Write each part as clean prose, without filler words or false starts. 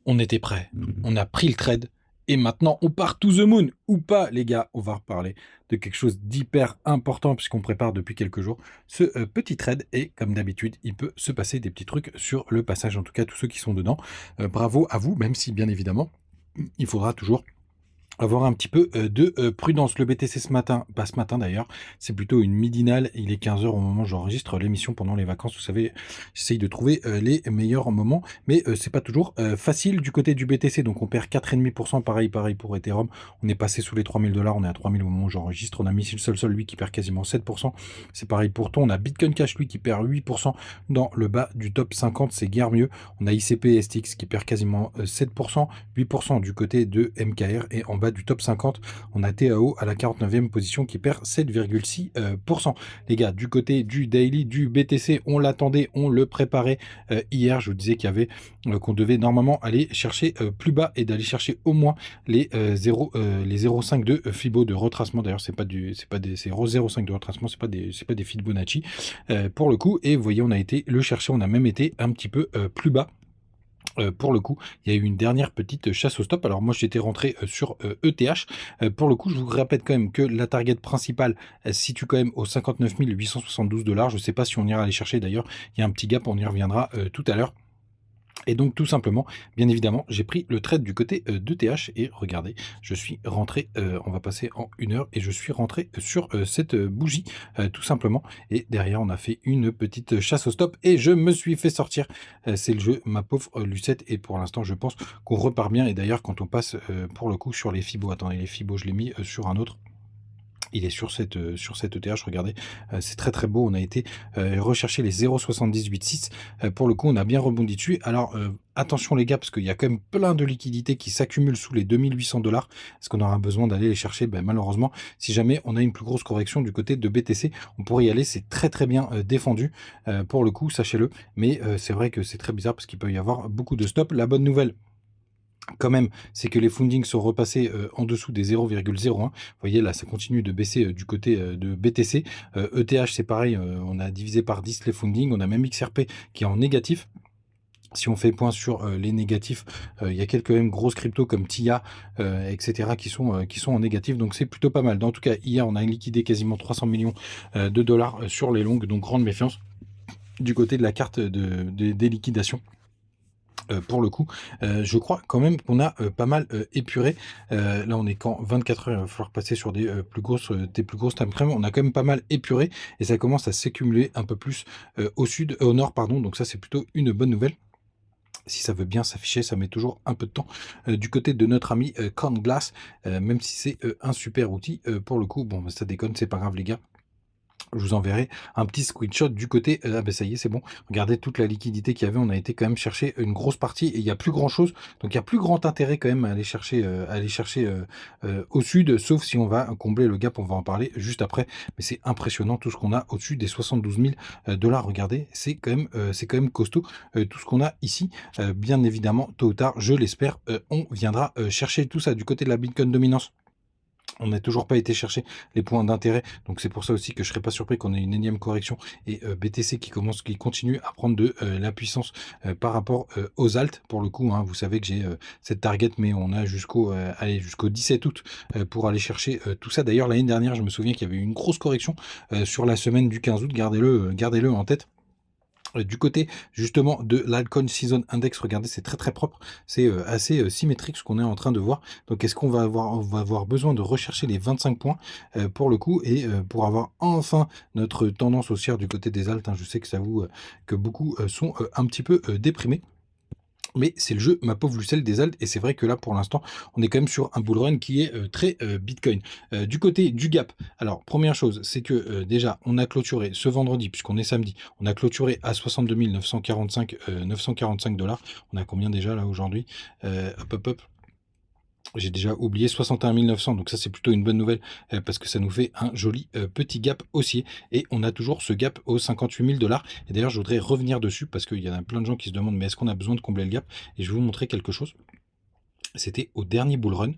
On était prêts, on a pris le trade et maintenant on part to the moon ou pas les gars. On va reparler de quelque chose d'hyper important puisqu'on prépare depuis quelques jours ce petit trade et comme d'habitude il peut se passer des petits trucs sur le passage, en tout cas tous ceux qui sont dedans. Bravo à vous, même si bien évidemment il faudra toujours avoir un petit peu de prudence. Le BTC ce matin, pas ce matin d'ailleurs, c'est plutôt une midinale. Il est 15 h au moment où j'enregistre l'émission pendant les vacances. Vous savez, j'essaye de trouver les meilleurs moments, mais c'est pas toujours facile du côté du BTC. Donc on perd 4,5%, pareil pour Ethereum. On est passé sous les 3000 $, on est à 3000 au moment où j'enregistre. On a Missile Sol, lui, qui perd quasiment 7%. C'est pareil pour Ton. On a Bitcoin Cash, lui, qui perd 8% dans le bas du top 50. C'est guère mieux. On a ICP STX qui perd quasiment 7%, 8% du côté de MKR et en bas du top 50, on a TAO à la 49e position qui perd 7,6%. Les gars, du côté du daily, du BTC, on l'attendait, on le préparait hier. Je vous disais qu'il y avait qu'on devait normalement aller chercher plus bas et d'aller chercher au moins les 0,5 de Fibo de retracement. D'ailleurs, c'est 0,05 de retracement, c'est pas des Fibonacci pour le coup. Et vous voyez, on a été le chercher, on a même été un petit peu plus bas. Pour le coup, il y a eu une dernière petite chasse au stop. Alors moi, j'étais rentré sur ETH. Pour le coup, je vous répète quand même que la target principale se situe quand même aux 59 872 $. Je ne sais pas si on ira aller chercher. D'ailleurs, il y a un petit gap, on y reviendra tout à l'heure. Et donc tout simplement, bien évidemment, j'ai pris le trade du côté d'ETH et regardez, je suis rentré, on va passer en 1 heure et je suis rentré sur cette bougie tout simplement. Et derrière, on a fait une petite chasse au stop et je me suis fait sortir. C'est le jeu, ma pauvre Lucette. Et pour l'instant, je pense qu'on repart bien. Et d'ailleurs, quand on passe pour le coup sur les Fibo, attendez, les Fibo, je l'ai mis sur un autre. Il est sur cette ETH, regardez, c'est très beau. On a été rechercher les 0,786. Pour le coup, on a bien rebondi dessus. Alors, attention les gars, parce qu'il y a quand même plein de liquidités qui s'accumulent sous les 2800 $. Est-ce qu'on aura besoin d'aller les chercher? Ben, malheureusement, si jamais on a une plus grosse correction du côté de BTC, on pourrait y aller. C'est très bien défendu pour le coup, sachez-le. Mais c'est vrai que c'est très bizarre parce qu'il peut y avoir beaucoup de stops. La bonne nouvelle, quand même, c'est que les fundings sont repassés en dessous des 0,01. Vous voyez, là, ça continue de baisser du côté de BTC. ETH, c'est pareil, on a divisé par 10 les fundings. On a même XRP qui est en négatif. Si on fait point sur les négatifs, il y a quelques même grosses cryptos comme TIA, etc. qui sont en négatif. Donc c'est plutôt pas mal. En tout cas, hier, on a liquidé quasiment 300 millions de dollars sur les longues. Donc grande méfiance du côté de la carte des liquidations. Pour le coup, je crois quand même qu'on a pas mal épuré. Là, on est qu'en 24 heures, il va falloir passer sur des plus grosses time frames. On a quand même pas mal épuré et ça commence à s'accumuler un peu plus au nord, pardon. Donc ça, c'est plutôt une bonne nouvelle. Si ça veut bien s'afficher, ça met toujours un peu de temps. Du côté de notre ami Corn Glass, même si c'est un super outil, pour le coup, bon, ça déconne, c'est pas grave les gars. Je vous enverrai un petit screenshot du côté. Ah ben ça y est, c'est bon. Regardez toute la liquidité qu'il y avait. On a été quand même chercher une grosse partie et il n'y a plus grand chose. Donc il y a plus grand intérêt quand même à aller chercher, au sud, sauf si on va combler le gap. On va en parler juste après. Mais c'est impressionnant tout ce qu'on a au-dessus des 72 000 $. Regardez, c'est quand même costaud tout ce qu'on a ici. Bien évidemment, tôt ou tard, je l'espère, on viendra chercher tout ça du côté de la Bitcoin dominance. On n'a toujours pas été chercher les points d'intérêt, donc c'est pour ça aussi que je serais pas surpris qu'on ait une énième correction et BTC qui continue à prendre de la puissance par rapport aux alts. Pour le coup, hein, vous savez que j'ai cette target, mais on a jusqu'au 17 août pour aller chercher tout ça. D'ailleurs, l'année dernière, je me souviens qu'il y avait eu une grosse correction sur la semaine du 15 août. Gardez-le en tête. Du côté justement de l'Altcoin Season Index, regardez, c'est très propre, c'est assez symétrique ce qu'on est en train de voir. Donc est-ce qu'on va avoir besoin de rechercher les 25 points pour le coup et pour avoir enfin notre tendance haussière du côté des alts, hein. Je sais que ça vous que beaucoup sont un petit peu déprimés. Mais c'est le jeu, ma pauvre Lucelle des Altes, et c'est vrai que là, pour l'instant, on est quand même sur un bull run qui est très Bitcoin. Du côté du gap, alors, première chose, c'est que déjà, on a clôturé ce vendredi, puisqu'on est samedi, on a clôturé à 62 945 $. On a combien déjà là aujourd'hui? Hop. J'ai déjà oublié 61 900, donc ça c'est plutôt une bonne nouvelle parce que ça nous fait un joli petit gap haussier et on a toujours ce gap aux 58 000 $. Et d'ailleurs, je voudrais revenir dessus parce qu'il y en a plein de gens qui se demandent mais est-ce qu'on a besoin de combler le gap? Et je vais vous montrer quelque chose. C'était au dernier bull run.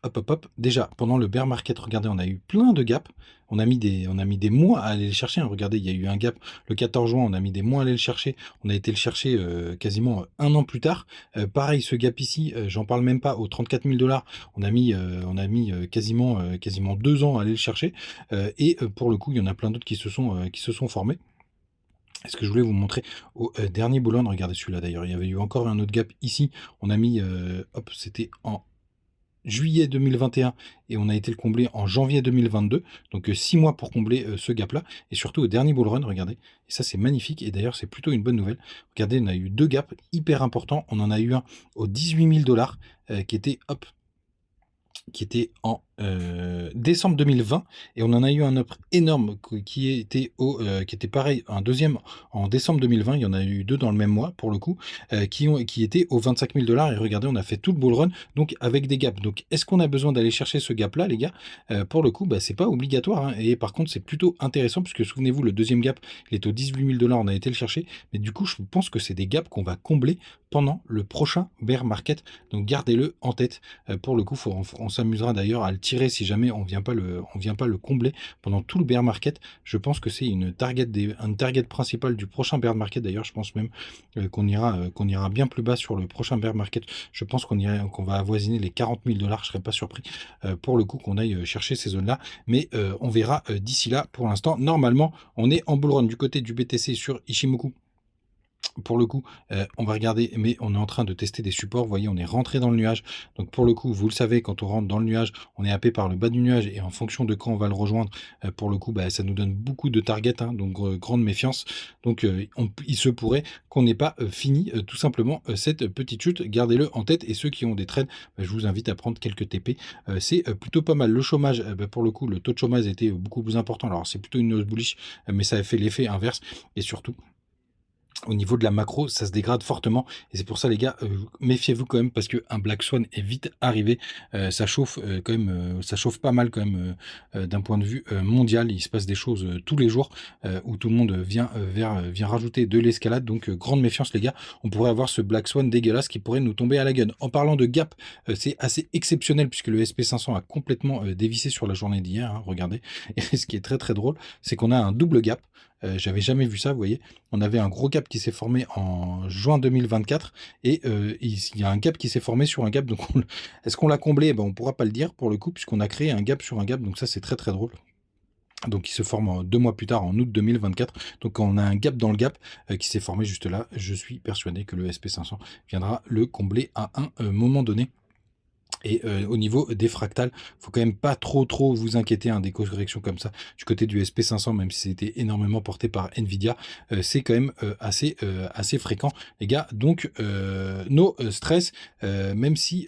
hop, hop, hop. Déjà, pendant le bear market, regardez, on a eu plein de gaps. On a mis des mois à aller les chercher, hein. Regardez, il y a eu un gap le 14 juin, on a mis des mois à aller le chercher. On a été le chercher quasiment un an plus tard. Pareil, ce gap ici, j'en parle même pas, aux 34 000 $, on a mis quasiment 2 ans à aller le chercher. Pour le coup, il y en a plein d'autres qui se sont formés. Ce que je voulais vous montrer au dernier bull run, regardez celui-là d'ailleurs, il y avait eu encore un autre gap ici. On a mis, hop, c'était en juillet 2021 et on a été le combler en janvier 2022. Donc 6 mois pour combler ce gap-là. Et surtout au dernier bull run, regardez. Et ça, c'est magnifique. Et d'ailleurs, c'est plutôt une bonne nouvelle. Regardez, on a eu 2 gaps hyper importants. On en a eu un aux 18 000 $ qui était, hop, qui était en décembre 2020, et on en a eu un autre énorme qui était pareil, un deuxième en décembre 2020. Il y en a eu 2 dans le même mois pour le coup, qui étaient aux 25 000 $. Et regardez, on a fait tout le bull run donc avec des gaps. Donc est-ce qu'on a besoin d'aller chercher ce gap là, les gars? Pour le coup, c'est pas obligatoire, hein. Et par contre, c'est plutôt intéressant puisque souvenez-vous, le deuxième gap, il est aux 18 000 $. On a été le chercher, mais du coup, je pense que c'est des gaps qu'on va combler pendant le prochain bear market. Donc gardez-le en tête. Pour le coup, on s'amusera d'ailleurs à le tirer si jamais on vient pas le combler pendant tout le bear market. Je pense que c'est une target principale du prochain bear market. D'ailleurs, je pense même qu'on ira bien plus bas sur le prochain bear market. Je pense qu'on va avoisiner les 40 000 $. Je serais pas surpris pour le coup qu'on aille chercher ces zones-là, mais on verra d'ici là. Pour l'instant, normalement, on est en bull run du côté du BTC sur Ichimoku. Pour le coup, on va regarder, mais on est en train de tester des supports. Vous voyez, on est rentré dans le nuage. Donc pour le coup, vous le savez, quand on rentre dans le nuage, on est happé par le bas du nuage, et en fonction de quand on va le rejoindre, pour le coup, ça nous donne beaucoup de targets, hein, donc grande méfiance. Donc il se pourrait qu'on n'ait pas fini tout simplement cette petite chute. Gardez-le en tête, et ceux qui ont des trades, je vous invite à prendre quelques TP. C'est plutôt pas mal. Le chômage, pour le coup, le taux de chômage était beaucoup plus important. Alors c'est plutôt une hausse bullish, mais ça a fait l'effet inverse. Et surtout, au niveau de la macro, ça se dégrade fortement, et c'est pour ça, les gars, méfiez-vous quand même, parce qu'un Black Swan est vite arrivé. Ça chauffe quand même, ça chauffe pas mal quand même d'un point de vue mondial. Il se passe des choses tous les jours où tout le monde vient rajouter de l'escalade. Donc grande méfiance, les gars. On pourrait avoir ce Black Swan dégueulasse qui pourrait nous tomber à la gueule. En parlant de gap, c'est assez exceptionnel puisque le SP500 a complètement dévissé sur la journée d'hier, hein, regardez. Et ce qui est très très drôle, c'est qu'on a un double gap. J'avais jamais vu ça, vous voyez. On avait un gros gap qui s'est formé en juin 2024, et il y a un gap qui s'est formé sur un gap. Donc est-ce qu'on l'a comblé? On pourra pas le dire pour le coup, puisqu'on a créé un gap sur un gap. Donc ça, c'est très très drôle. Donc il se forme 2 mois plus tard, en août 2024. Donc quand on a un gap dans le gap qui s'est formé juste là, je suis persuadé que le SP500 viendra le combler à un moment donné. Et au niveau des fractales, faut quand même pas trop vous inquiéter, hein, des corrections comme ça du côté du SP500, même si c'était énormément porté par Nvidia. C'est quand même assez fréquent, les gars. Donc no stress, même si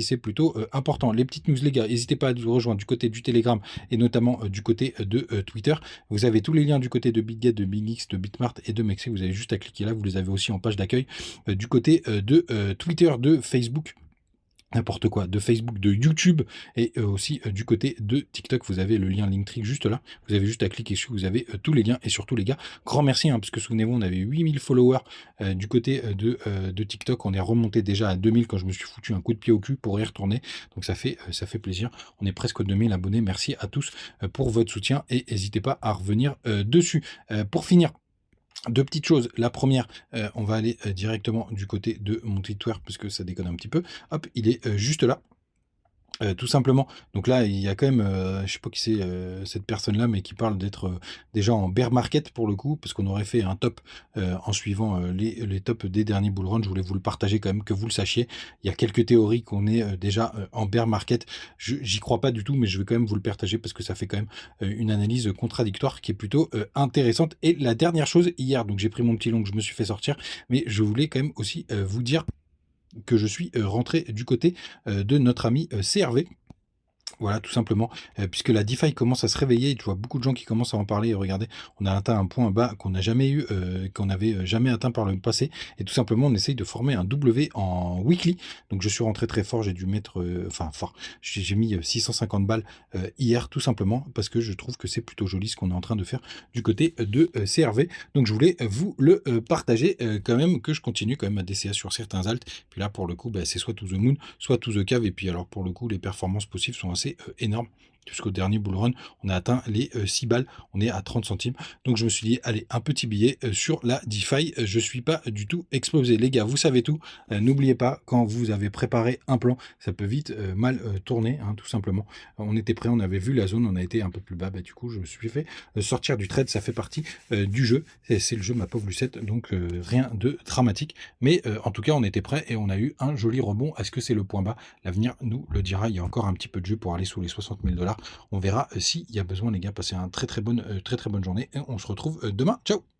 c'est plutôt important. Les petites news, les gars, n'hésitez pas à nous rejoindre du côté du Telegram, et notamment du côté de Twitter. Vous avez tous les liens du côté de BitGet, de BigX, de Bitmart et de Mexi. Vous avez juste à cliquer là. Vous les avez aussi en page d'accueil du côté de Twitter, de Facebook, n'importe quoi, de Facebook, de YouTube, et aussi du côté de TikTok. Vous avez le lien Linktree juste là. Vous avez juste à cliquer dessus, vous avez tous les liens. Et surtout, les gars, grand merci, hein, parce que souvenez-vous, on avait 8000 followers du côté de TikTok. On est remonté déjà à 2000 quand je me suis foutu un coup de pied au cul pour y retourner. Donc ça fait plaisir. On est presque aux 2000 abonnés. Merci à tous pour votre soutien, et n'hésitez pas à revenir dessus. Pour finir, 2 petites choses. La première, on va aller directement du côté de mon Twitter, parce que ça déconne un petit peu. Hop, il est juste là. Tout simplement. Donc là, il y a quand même, je sais pas qui c'est cette personne-là, mais qui parle d'être déjà en bear market pour le coup, parce qu'on aurait fait un top en suivant les tops des derniers bull runs. Je voulais vous le partager quand même, que vous le sachiez. Il y a quelques théories qu'on est déjà en bear market. J'y crois pas du tout, mais je vais quand même vous le partager parce que ça fait quand même une analyse contradictoire qui est plutôt intéressante. Et la dernière chose, hier, donc j'ai pris mon petit long que je me suis fait sortir, mais je voulais quand même aussi vous dire que je suis rentré du côté de notre ami CRV. Voilà, tout simplement, puisque la DeFi commence à se réveiller et tu vois beaucoup de gens qui commencent à en parler et regardez, on a atteint un point bas qu'on n'a jamais eu, qu'on n'avait, jamais atteint par le passé et tout simplement on essaye de former un W en weekly. Donc je suis rentré très fort, j'ai dû mettre, enfin fort, j'ai mis, 650 balles, hier tout simplement parce que je trouve que c'est plutôt joli ce qu'on est en train de faire du côté, de, CRV. Donc je voulais, vous le, partager, quand même que je continue quand même à DCA sur certains alts. Puis là pour le coup, bah, c'est soit to the moon, soit to the cave et puis alors pour le coup les performances possibles sont assez énorme. Jusqu'au dernier bull run, on a atteint les 6 balles, on est à 30 centimes. Donc je me suis dit, allez, un petit billet sur la DeFi. Je suis pas du tout explosé. Les gars, vous savez tout. N'oubliez pas, quand vous avez préparé un plan, ça peut vite mal tourner, hein, tout simplement. On était prêt, on avait vu la zone, on a été un peu plus bas. Bah, du coup, je me suis fait sortir du trade. Ça fait partie du jeu. C'est le jeu, ma pauvre Lucette. Donc rien de dramatique. Mais en tout cas, on était prêt et on a eu un joli rebond. Est-ce que c'est le point bas? L'avenir nous le dira. Il y a encore un petit peu de jeu pour aller sous les 60 000 $. On verra s'il y a besoin, les gars. Passez une très très bonne journée et on se retrouve demain. Ciao!